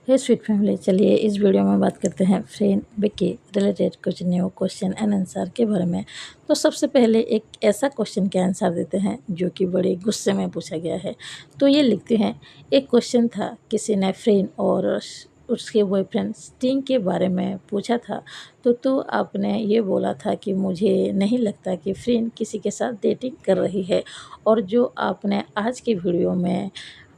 हे sweet family, चलिए इस video में बात करते हैं फ्रेंड विक्की रिलेटेड कुछ न्यू क्वेश्चन एंड आंसर के बारे में। तो सबसे पहले एक ऐसा क्वेश्चन के आंसर देते हैं जो कि बड़े गुस्से में पूछा गया है। तो ये लिखते हैं, एक क्वेश्चन था, किसी ने फ्रेंड और उसके बॉयफ्रेंड स्टिंग के बारे में पूछा था। तो आपने ये बोला था कि मुझे नहीं लगता कि फ्रेंड किसी के साथ डेटिंग कर रही है। और जो आपने आज की वीडियो में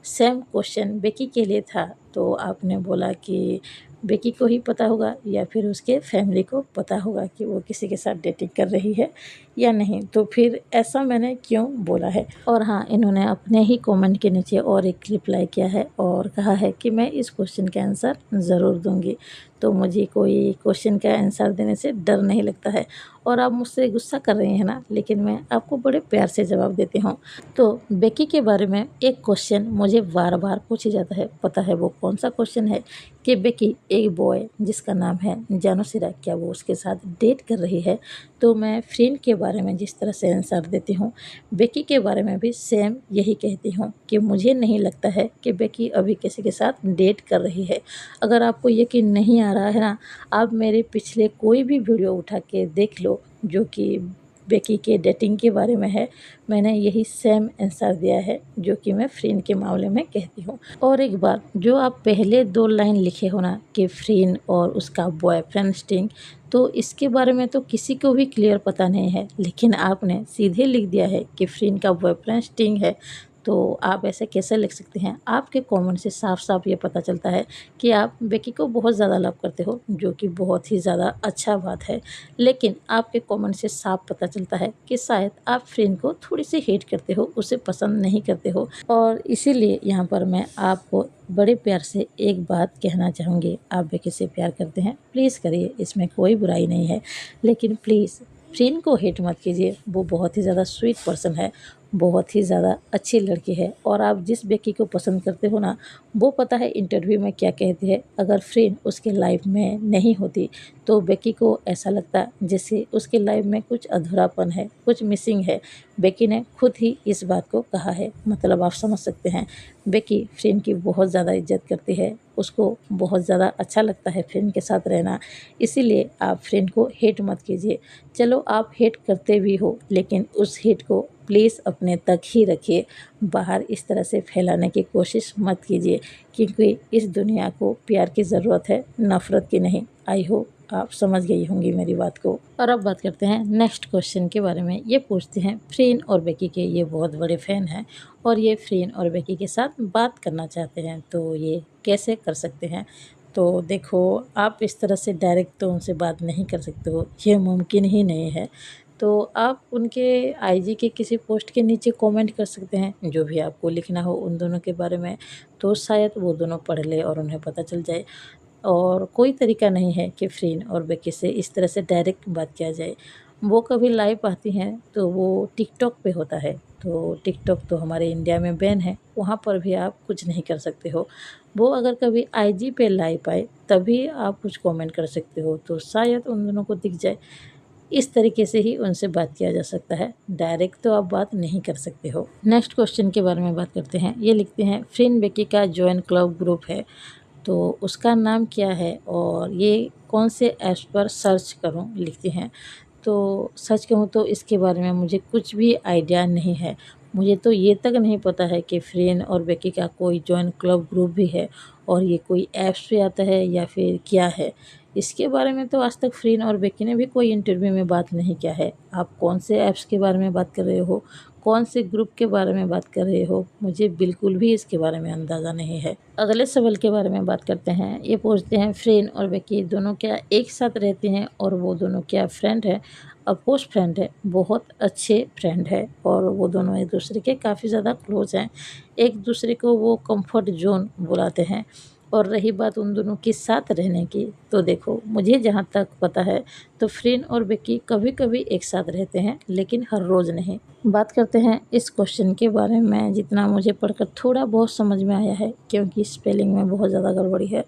सेम क्वेश्चन बेकी के लिए था, तो आपने बोला कि बेकी को ही पता होगा या फिर उसके फैमिली को पता होगा कि वो किसी के साथ डेटिंग कर रही है या नहीं। तो फिर ऐसा मैंने क्यों बोला है। और हाँ, इन्होंने अपने ही कमेंट के नीचे और एक रिप्लाई किया है और कहा है कि मैं इस क्वेश्चन का आंसर ज़रूर दूंगी। तो मुझे कोई क्वेश्चन का आंसर देने से डर नहीं लगता है। और आप मुझसे गुस्सा कर रही हैं ना, लेकिन मैं आपको बड़े प्यार से जवाब देती हूँ। तो बेकी के बारे में एक क्वेश्चन मुझे बार बार पूछा जाता है। पता है वो कौन सा क्वेश्चन है? कि बेकी एक बॉय जिसका नाम है जानोसिरा, क्या वो उसके साथ डेट कर रही है? तो मैं फ्रेंड के बारे में जिस तरह से आंसर देती हूँ, बेकी के बारे में भी सेम यही कहती हूँ कि मुझे नहीं लगता है कि बेकी अभी किसी के साथ डेट कर रही है। अगर आपको यकीन नहीं आ रहा है ना, आप मेरे पिछले कोई भी वीडियो उठा के देख लो जो कि बेकी के डेटिंग के बारे में है। मैंने यही सेम आंसर दिया है जो कि मैं फ्रेंड के मामले में कहती हूँ। और एक बार जो आप पहले 2 लाइन लिखे हो ना कि फ्रेंड और उसका बॉयफ्रेंड स्टिंग, तो इसके बारे में तो किसी को भी क्लियर पता नहीं है, लेकिन आपने सीधे लिख दिया है कि फ्रेंड का बॉयफ्रेंड स्टिंग है। तो आप ऐसे कैसे लिख सकते हैं? आपके कमेंट से साफ साफ ये पता चलता है कि आप बेकी को बहुत ज़्यादा लव करते हो, जो कि बहुत ही ज़्यादा अच्छा बात है। लेकिन आपके कमेंट से साफ पता चलता है कि शायद आप फ्रेंड को थोड़ी सी हेट करते हो, उसे पसंद नहीं करते हो। और इसीलिए यहाँ पर मैं आपको बड़े प्यार से एक बात कहना चाहूँगी। आप बेकी से प्यार करते हैं, प्लीज़ करिए, इसमें कोई बुराई नहीं है। लेकिन प्लीज़ फ्रेंड को हेट मत कीजिए। वो बहुत ही ज़्यादा स्वीट पर्सन है, बहुत ही ज़्यादा अच्छी लड़की है। और आप जिस बेकी को पसंद करते हो ना, वो पता है इंटरव्यू में क्या कहती है। अगर फ्रेंड उसके लाइफ में नहीं होती तो बेकी को ऐसा लगता जैसे उसके लाइफ में कुछ अधूरापन है, कुछ मिसिंग है। बेकी ने खुद ही इस बात को कहा है। मतलब आप समझ सकते हैं, बेकी फ्रेंड की बहुत ज़्यादा इज्जत करती है, उसको बहुत ज़्यादा अच्छा लगता है फ्रेंड के साथ रहना। इसीलिए आप फ्रेंड को हेट मत कीजिए। चलो आप हेट करते भी हो, लेकिन उस हेट को प्लीज़ अपने तक ही रखिए। बाहर इस तरह से फैलाने की कोशिश मत कीजिए, क्योंकि इस दुनिया को प्यार की ज़रूरत है, नफ़रत की नहीं। आई होप आप समझ गई होंगी मेरी बात को। और अब बात करते हैं नेक्स्ट क्वेश्चन के बारे में। ये पूछते हैं, फ्रेंड और बेकी के ये बहुत बड़े फ़ैन हैं और ये फ्रेंड और बेकी के साथ बात करना चाहते हैं, तो ये कैसे कर सकते हैं? तो देखो, आप इस तरह से डायरेक्ट तो उनसे बात नहीं कर सकते हो, ये मुमकिन ही नहीं है। तो आप उनके आईजी के किसी पोस्ट के नीचे कमेंट कर सकते हैं, जो भी आपको लिखना हो उन दोनों के बारे में। तो शायद वो दोनों पढ़ ले और उन्हें पता चल जाए। और कोई तरीका नहीं है कि फ्रेंड और बेकी से इस तरह से डायरेक्ट बात किया जाए। वो कभी लाइव आती हैं तो वो टिकटॉक पे होता है, तो टिकटॉक तो हमारे इंडिया में बैन है, वहाँ पर भी आप कुछ नहीं कर सकते हो। वो अगर कभी आईजी पे लाइव आए तभी आप कुछ कमेंट कर सकते हो, तो शायद उन दोनों को दिख जाए। इस तरीके से ही उनसे बात किया जा सकता है, डायरेक्ट तो आप बात नहीं कर सकते हो। नेक्स्ट क्वेश्चन के बारे में बात करते हैं। ये लिखते हैं, फ्रेंड बेकी का जॉइन क्लब ग्रुप है, तो उसका नाम क्या है और ये कौन से ऐप्स पर सर्च करूं, लिखते हैं। तो सच कहूँ तो इसके बारे में मुझे कुछ भी आइडिया नहीं है। मुझे तो ये तक नहीं पता है कि फ्रेंड और बेकी का कोई जॉइन क्लब ग्रुप भी है और ये कोई ऐप्स पे आता है या फिर क्या है। इसके बारे में तो आज तक फ्रेंड और बेकी ने भी कोई इंटरव्यू में बात नहीं किया है। आप कौन से ऐप्स के बारे में बात कर रहे हो, कौन से ग्रुप के बारे में बात कर रहे हो, मुझे बिल्कुल भी इसके बारे में अंदाज़ा नहीं है। अगले सवाल के बारे में बात करते हैं। ये पूछते हैं, फ्रेंड और बेकी दोनों क्या एक साथ रहते हैं और वो दोनों क्या फ्रेंड है? अपोज फ्रेंड है, बहुत अच्छे फ्रेंड है और वो दोनों एक दूसरे के काफ़ी ज़्यादा क्लोज हैं। एक दूसरे को वो कंफर्ट जोन बुलाते हैं। और रही बात उन दोनों के साथ रहने की, तो देखो, मुझे जहाँ तक पता है तो फ्रेंड और बेकी कभी कभी एक साथ रहते हैं, लेकिन हर रोज़ नहीं। बात करते हैं इस क्वेश्चन के बारे में। जितना मुझे पढ़कर थोड़ा बहुत समझ में आया है, क्योंकि स्पेलिंग में बहुत ज़्यादा गड़बड़ी है।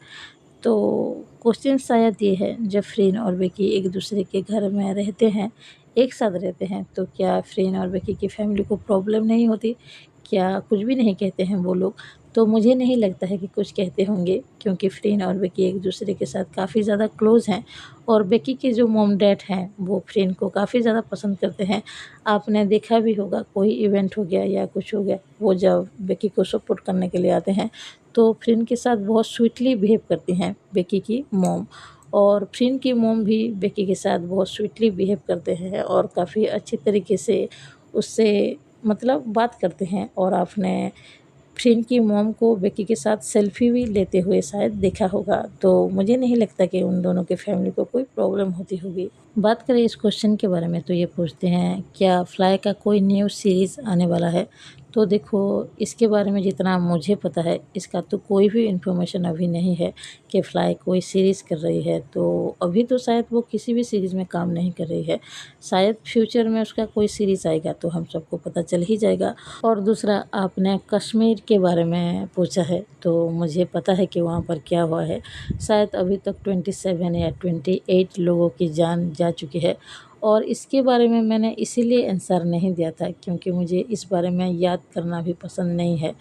तो क्वेश्चन शायद ये है, जब फ्रेंड और बेकी एक दूसरे के घर में रहते हैं, एक साथ रहते हैं, तो क्या फ्रेंड और बेकी की फैमिली को प्रॉब्लम नहीं होती क्या कुछ भी नहीं कहते हैं वो लोग? तो मुझे नहीं लगता है कि कुछ कहते होंगे, क्योंकि फ्रेन और बेकी एक दूसरे के साथ काफ़ी ज़्यादा क्लोज़ हैं। और बेकी के जो मॉम डैड हैं वो फ्रेन को काफ़ी ज़्यादा पसंद करते हैं। आपने देखा भी होगा, कोई इवेंट हो गया या कुछ हो गया, वो जब बेकी को सपोर्ट करने के लिए आते हैं तो फ्रेन के साथ बहुत स्वीटली बिहेव करती हैं बेकी की मॉम। और फ्रेन की मॉम भी बेकी के साथ बहुत स्वीटली बिहेव करते हैं और काफ़ी अच्छे तरीके से उससे मतलब बात करते हैं। और आपने फ्रेंड की मॉम को बेकी के साथ सेल्फी भी लेते हुए शायद देखा होगा। तो मुझे नहीं लगता कि उन दोनों के फैमिली को कोई प्रॉब्लम होती होगी। बात करें इस क्वेश्चन के बारे में तो ये पूछते हैं, क्या फ्लाई का कोई न्यू सीरीज़ आने वाला है? तो देखो, इसके बारे में जितना मुझे पता है इसका तो कोई भी इन्फॉर्मेशन अभी नहीं है कि फ्लाई कोई सीरीज़ कर रही है। तो अभी तो शायद वो किसी भी सीरीज़ में काम नहीं कर रही है। शायद फ्यूचर में उसका कोई सीरीज़ आएगा तो हम सबको पता चल ही जाएगा। और दूसरा, आपने कश्मीर के बारे में पूछा है, तो मुझे पता है कि वहाँ पर क्या हुआ है। शायद अभी तक 27 या 28 लोगों की जान जा चुकी है। और इसके बारे में मैंने इसीलिए आंसर नहीं दिया था क्योंकि मुझे इस बारे में याद करना भी पसंद नहीं है।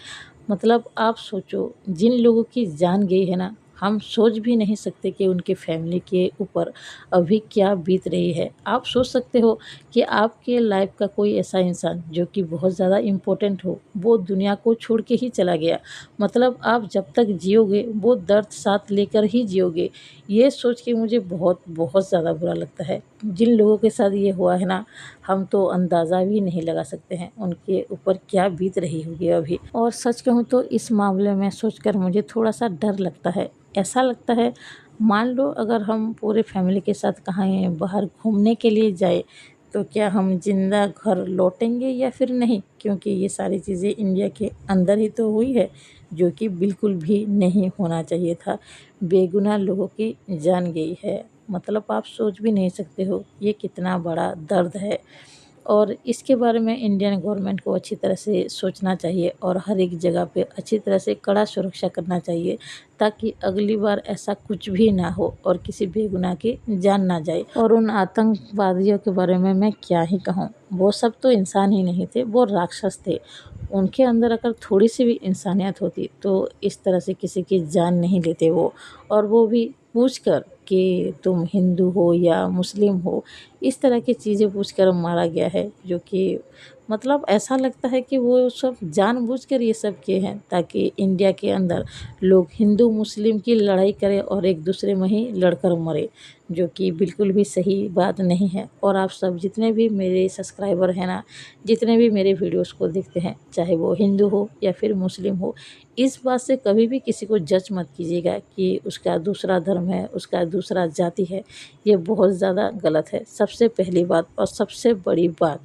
मतलब आप सोचो, जिन लोगों की जान गई है ना, हम सोच भी नहीं सकते कि उनके फैमिली के ऊपर अभी क्या बीत रही है। आप सोच सकते हो कि आपके लाइफ का कोई ऐसा इंसान जो कि बहुत ज़्यादा इम्पोर्टेंट हो, वो दुनिया को छोड़ के ही चला गया। मतलब आप जब तक जियोगे वो दर्द साथ लेकर ही जियोगे। ये सोच के मुझे बहुत बहुत ज़्यादा बुरा लगता है। जिन लोगों के साथ ये हुआ है ना, हम तो अंदाज़ा भी नहीं लगा सकते हैं उनके ऊपर क्या बीत रही होगी अभी। और सच कहूँ तो इस मामले में सोचकर मुझे थोड़ा-सा डर लगता है। ऐसा लगता है, मान लो अगर हम पूरे फैमिली के साथ कहीं बाहर घूमने के लिए जाए, तो क्या हम ज़िंदा घर लौटेंगे या फिर नहीं? क्योंकि ये सारी चीज़ें इंडिया के अंदर ही तो हुई है, जो कि बिल्कुल भी नहीं होना चाहिए था। बेगुनाह लोगों की जान गई है। मतलब आप सोच भी नहीं सकते हो ये कितना बड़ा दर्द है। और इसके बारे में इंडियन गवर्नमेंट को अच्छी तरह से सोचना चाहिए और हर एक जगह पे अच्छी तरह से कड़ा सुरक्षा करना चाहिए, ताकि अगली बार ऐसा कुछ भी ना हो और किसी बेगुनाह की जान ना जाए। और उन आतंकवादियों के बारे में मैं क्या ही कहूँ, वो सब तो इंसान ही नहीं थे, वो राक्षस थे। उनके अंदर अगर थोड़ी सी भी इंसानियत होती तो इस तरह से किसी की जान नहीं लेते वो। और वो भी पूछ कर कि तुम हिंदू हो या मुस्लिम हो, इस तरह की चीज़ें पूछकर मारा गया है, जो कि मतलब ऐसा लगता है कि वो सब जानबूझकर ये सब किए हैं ताकि इंडिया के अंदर लोग हिंदू मुस्लिम की लड़ाई करें और एक दूसरे में ही लड़कर मरे, जो कि बिल्कुल भी सही बात नहीं है। और आप सब जितने भी मेरे सब्सक्राइबर हैं ना, जितने भी मेरे वीडियोस को देखते हैं, चाहे वो हिंदू हो या फिर मुस्लिम हो, इस बात से कभी भी किसी को जज मत कीजिएगा कि उसका दूसरा धर्म है, उसका दूसरा जाति है। ये बहुत ज़्यादा गलत है। सबसे पहली बात और सबसे बड़ी बात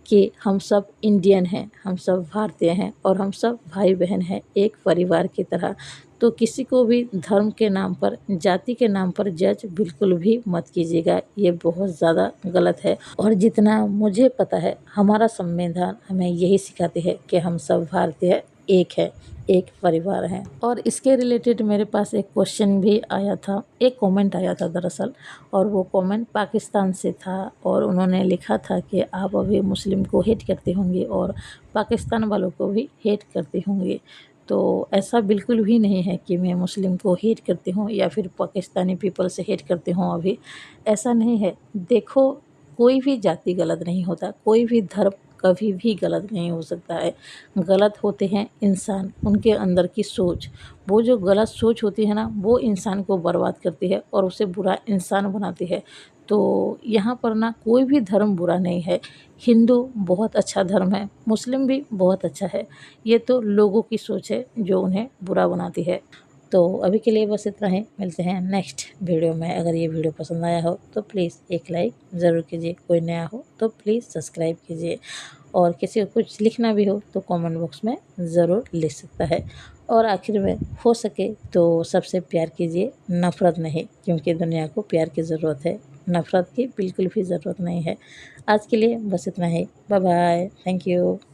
कि हम सब इंडियन हैं, हम सब भारतीय हैं और हम सब भाई बहन हैं एक परिवार की तरह। तो किसी को भी धर्म के नाम पर, जाति के नाम पर जज बिल्कुल भी मत कीजिएगा, ये बहुत ज़्यादा गलत है। और जितना मुझे पता है, हमारा संविधान हमें यही सिखाती है कि हम सब भारतीय एक है, एक परिवार हैं। और इसके रिलेटेड मेरे पास एक क्वेश्चन भी आया था, एक कमेंट आया था दरअसल। और वो कमेंट पाकिस्तान से था और उन्होंने लिखा था कि आप अभी मुस्लिम को हेट करते होंगे और पाकिस्तान वालों को भी हेट करते होंगे। तो ऐसा बिल्कुल भी नहीं है कि मैं मुस्लिम को हेट करती हूँ या फिर पाकिस्तानी पीपल से हेट करती हूँ अभी, ऐसा नहीं है। देखो, कोई भी जाति गलत नहीं होता, कोई भी धर्म कभी भी गलत नहीं हो सकता है। गलत होते हैं इंसान, उनके अंदर की सोच। वो जो गलत सोच होती है ना, वो इंसान को बर्बाद करती है और उसे बुरा इंसान बनाती है। तो यहाँ पर ना कोई भी धर्म बुरा नहीं है। हिंदू बहुत अच्छा धर्म है, मुस्लिम भी बहुत अच्छा है। ये तो लोगों की सोच है जो उन्हें बुरा बनाती है। तो अभी के लिए बस इतना ही, मिलते हैं नेक्स्ट वीडियो में। अगर ये वीडियो पसंद आया हो तो प्लीज़ एक लाइक ज़रूर कीजिए, कोई नया हो तो प्लीज़ सब्सक्राइब कीजिए। और किसी को कुछ लिखना भी हो तो कमेंट बॉक्स में ज़रूर लिख सकता है। और आखिर में हो सके तो सबसे प्यार कीजिए, नफ़रत नहीं, क्योंकि दुनिया को प्यार की ज़रूरत है, नफ़रत की बिल्कुल भी ज़रूरत नहीं है। आज के लिए बस इतना ही। Bye bye, thank you.